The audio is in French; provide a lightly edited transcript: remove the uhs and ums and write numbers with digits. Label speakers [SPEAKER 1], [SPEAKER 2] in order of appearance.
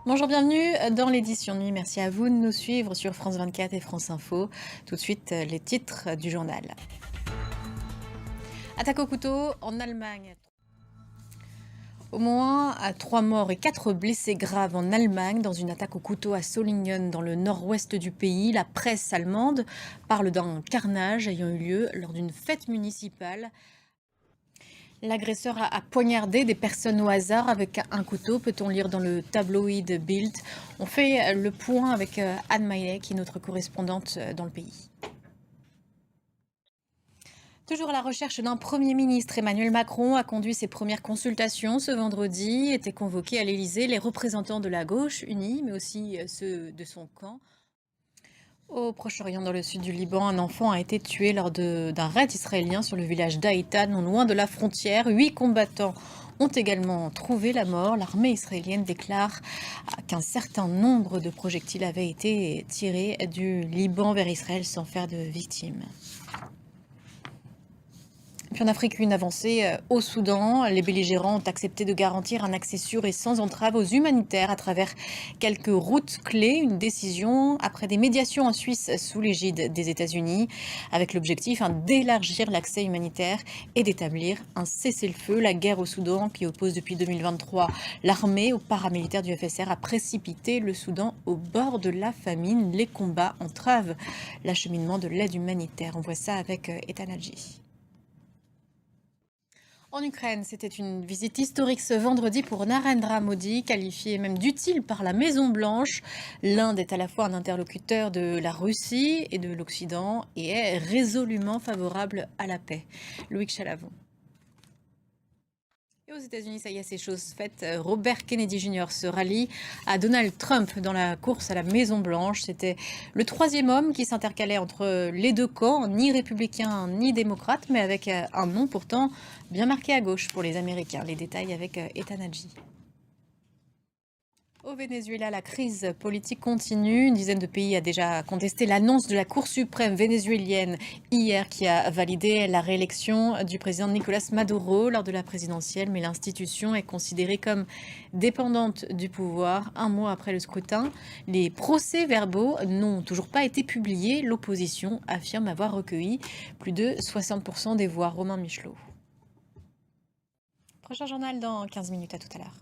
[SPEAKER 1] Bonjour, bienvenue dans l'édition nuit. Merci à vous de nous suivre sur France 24 et France Info. Tout de suite, les titres du journal. Attaque au couteau en Allemagne. Au moins 3 morts et 4 blessés graves en Allemagne dans une attaque au couteau à Solingen dans le nord-ouest du pays. La presse allemande parle d'un carnage ayant eu lieu lors d'une fête municipale. L'agresseur a poignardé des personnes au hasard avec un couteau, peut-on lire dans le tabloïd Bild. On fait le point avec Anne Maillet, qui est notre correspondante dans le pays. Toujours à la recherche d'un Premier ministre, Emmanuel Macron a conduit ses premières consultations ce vendredi. Étaient convoqués à l'Élysée les représentants de la gauche unie, mais aussi ceux de son camp. Au Proche-Orient, dans le sud du Liban, un enfant a été tué lors d'un raid israélien sur le village d'Aïta, non loin de la frontière. 8 combattants ont également trouvé la mort. L'armée israélienne déclare qu'un certain nombre de projectiles avaient été tirés du Liban vers Israël sans faire de victimes. Puis en Afrique, une avancée au Soudan. Les belligérants ont accepté de garantir un accès sûr et sans entrave aux humanitaires à travers quelques routes clés. Une décision après des médiations en Suisse sous l'égide des États-Unis, avec l'objectif d'élargir l'accès humanitaire et d'établir un cessez-le-feu. La guerre au Soudan, qui oppose depuis 2023 l'armée aux paramilitaires du FSR, a précipité le Soudan au bord de la famine. Les combats entravent l'acheminement de l'aide humanitaire. On voit ça avec Ethan Hadji. En Ukraine, c'était une visite historique ce vendredi pour Narendra Modi, qualifié même d'utile par la Maison-Blanche. L'Inde est à la fois un interlocuteur de la Russie et de l'Occident et est résolument favorable à la paix. Loïc Chalavon. Et aux États-Unis, ça y est, c'est chose faite. Robert Kennedy Jr. se rallie à Donald Trump dans la course à la Maison-Blanche. C'était le troisième homme qui s'intercalait entre les deux camps, ni républicain ni démocrate, mais avec un nom pourtant bien marqué à gauche pour les Américains. Les détails avec Ethan Hadji. Au Venezuela, la crise politique continue. Une dizaine de pays a déjà contesté l'annonce de la Cour suprême vénézuélienne hier qui a validé la réélection du président Nicolás Maduro lors de la présidentielle. Mais l'institution est considérée comme dépendante du pouvoir un mois après le scrutin. Les procès-verbaux n'ont toujours pas été publiés. L'opposition affirme avoir recueilli plus de 60% des voix. Romain Michelot. Prochain journal dans 15 minutes, à tout à l'heure.